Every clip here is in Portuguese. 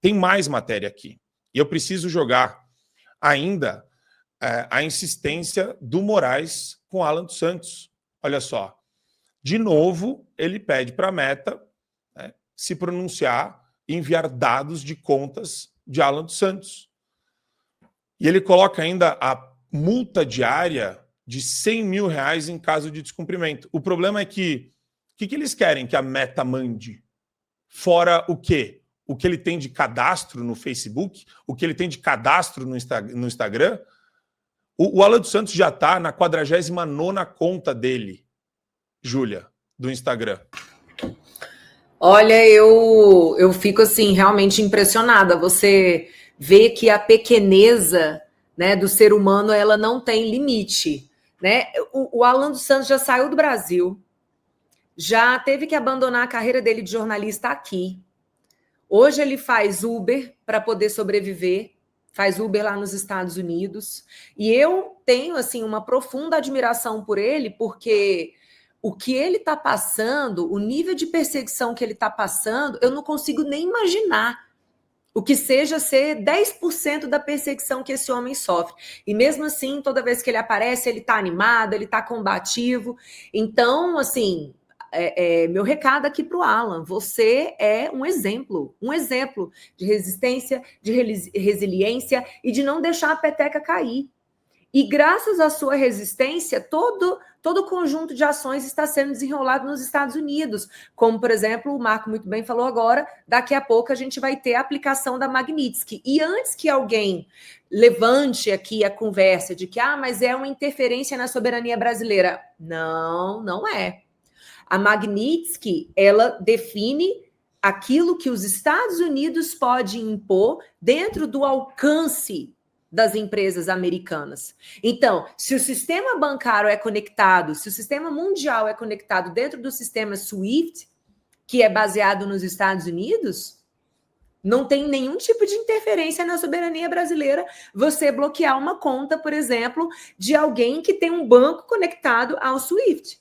Tem mais matéria aqui. E eu preciso jogar ainda a insistência do Moraes com Alan dos Santos. Olha só. De novo, ele pede para a Meta, né, se pronunciar e enviar dados de contas de Alan dos Santos. E ele coloca ainda a multa diária de R$100 mil em caso de descumprimento. O problema é que o que eles querem que a Meta mande? Fora o quê? O que ele tem de cadastro no Facebook, o que ele tem de cadastro no Instagram. O Alan dos Santos já está na 49ª conta dele, Júlia, do Instagram. Olha, eu fico assim realmente impressionada. Você vê que a pequeneza, né, do ser humano, ela não tem limite, né? O Alan dos Santos já saiu do Brasil, já teve que abandonar a carreira dele de jornalista aqui. Hoje ele faz Uber para poder sobreviver, faz Uber lá nos Estados Unidos. E eu tenho assim uma profunda admiração por ele, porque o que ele está passando, o nível de perseguição que ele está passando, eu não consigo nem imaginar o que seja ser 10% da perseguição que esse homem sofre. E mesmo assim, toda vez que ele aparece, ele está animado, ele está combativo. Então, assim, meu recado aqui para o Alan: você é um exemplo de resistência, de resiliência e de não deixar a peteca cair. E graças à sua resistência, todo o conjunto de ações está sendo desenrolado nos Estados Unidos. Como, por exemplo, o Marco muito bem falou agora, daqui a pouco a gente vai ter a aplicação da Magnitsky. E antes que alguém levante aqui a conversa de que, mas é uma interferência na soberania brasileira. Não, não é. A Magnitsky, ela define aquilo que os Estados Unidos podem impor dentro do alcance das empresas americanas. Então, se o sistema bancário é conectado, se o sistema mundial é conectado dentro do sistema SWIFT, que é baseado nos Estados Unidos, não tem nenhum tipo de interferência na soberania brasileira você bloquear uma conta, por exemplo, de alguém que tem um banco conectado ao SWIFT.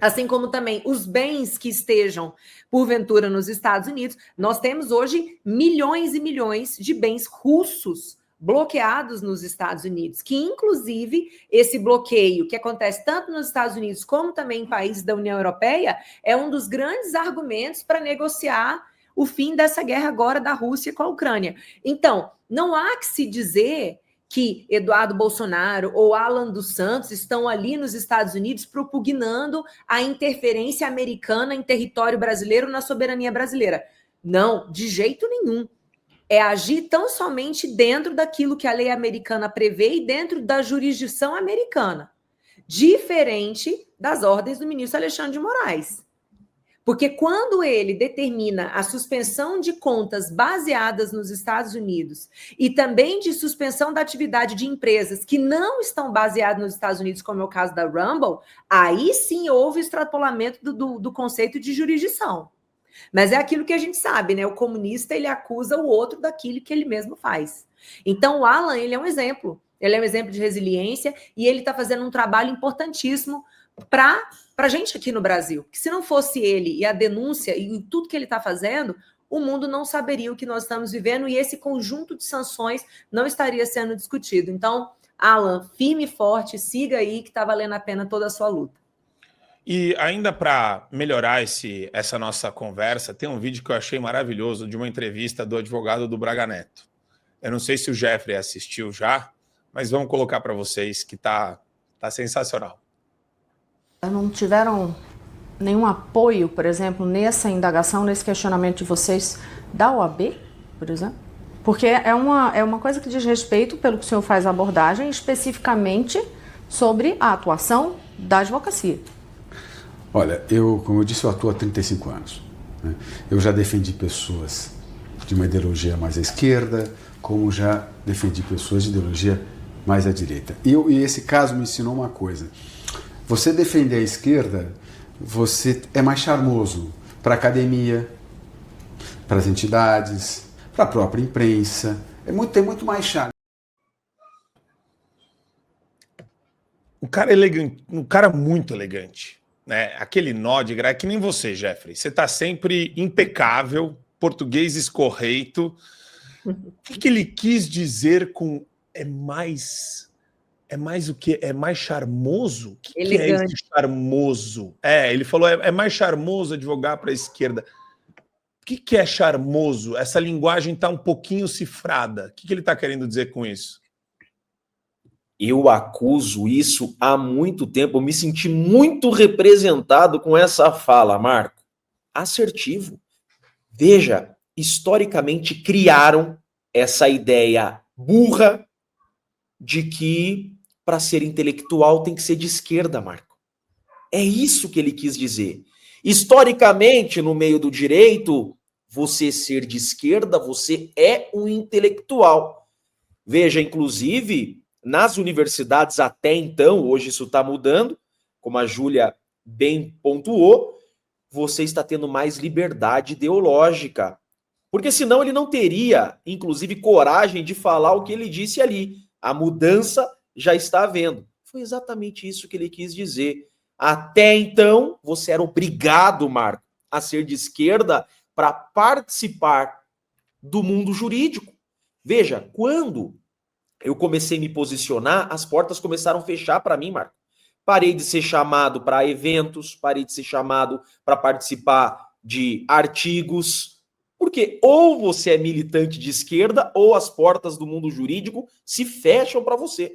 Assim como também os bens que estejam, porventura, nos Estados Unidos. Nós temos hoje milhões e milhões de bens russos bloqueados nos Estados Unidos, que inclusive esse bloqueio que acontece tanto nos Estados Unidos como também em países da União Europeia é um dos grandes argumentos para negociar o fim dessa guerra agora da Rússia com a Ucrânia. Então, não há que se dizer que Eduardo Bolsonaro ou Alan dos Santos estão ali nos Estados Unidos propugnando a interferência americana em território brasileiro, na soberania brasileira. Não, de jeito nenhum. É agir tão somente dentro daquilo que a lei americana prevê e dentro da jurisdição americana, diferente das ordens do ministro Alexandre de Moraes. Porque quando ele determina a suspensão de contas baseadas nos Estados Unidos e também de suspensão da atividade de empresas que não estão baseadas nos Estados Unidos, como é o caso da Rumble, aí sim houve extrapolamento do conceito de jurisdição. Mas é aquilo que a gente sabe, né? O comunista, ele acusa o outro daquilo que ele mesmo faz. Então, o Alan, ele é um exemplo. Ele é um exemplo de resiliência e ele está fazendo um trabalho importantíssimo para a gente aqui no Brasil. Que se não fosse ele e a denúncia e tudo que ele está fazendo, o mundo não saberia o que nós estamos vivendo e esse conjunto de sanções não estaria sendo discutido. Então, Alan, firme e forte, siga aí que está valendo a pena toda a sua luta. E ainda para melhorar essa nossa conversa, tem um vídeo que eu achei maravilhoso de uma entrevista do advogado do Braga Neto. Eu não sei se o Jeffrey assistiu já, mas vamos colocar para vocês que tá sensacional. Não tiveram nenhum apoio, por exemplo, nessa indagação, nesse questionamento de vocês da OAB, por exemplo? Porque é uma coisa que diz respeito, pelo que o senhor faz a abordagem, especificamente sobre a atuação da advocacia. Olha, como eu disse, eu atuo há 35 anos. Né? Eu já defendi pessoas de uma ideologia mais à esquerda, como já defendi pessoas de ideologia mais à direita. E esse caso me ensinou uma coisa. Você defender a esquerda, você é mais charmoso para a academia, para as entidades, para a própria imprensa. Tem muito mais charme. Um cara elegante, um cara muito elegante. Né? Aquele nó de que nem você, Jeffrey. Você está sempre impecável, português escorreito, O que ele quis dizer com é mais o quê? É mais charmoso? O que é Elegante. esse charmoso? Ele falou, é mais charmoso advogar para a esquerda. O que é charmoso? Essa linguagem está um pouquinho cifrada. O que ele está querendo dizer com isso? Eu acuso isso há muito tempo. Eu me senti muito representado com essa fala, Marco. Assertivo. Veja, historicamente criaram essa ideia burra de que para ser intelectual tem que ser de esquerda, Marco. É isso que ele quis dizer. Historicamente, no meio do direito, você ser de esquerda, você é um intelectual. Veja, inclusive, nas universidades até então, hoje isso está mudando, como a Júlia bem pontuou, você está tendo mais liberdade ideológica. Porque senão ele não teria, inclusive, coragem de falar o que ele disse ali. A mudança já está havendo. Foi exatamente isso que ele quis dizer. Até então, você era obrigado, Marco, a ser de esquerda para participar do mundo jurídico. Veja, quando eu comecei a me posicionar, as portas começaram a fechar para mim, Marco. Parei de ser chamado para eventos, parei de ser chamado para participar de artigos, porque ou você é militante de esquerda ou as portas do mundo jurídico se fecham para você.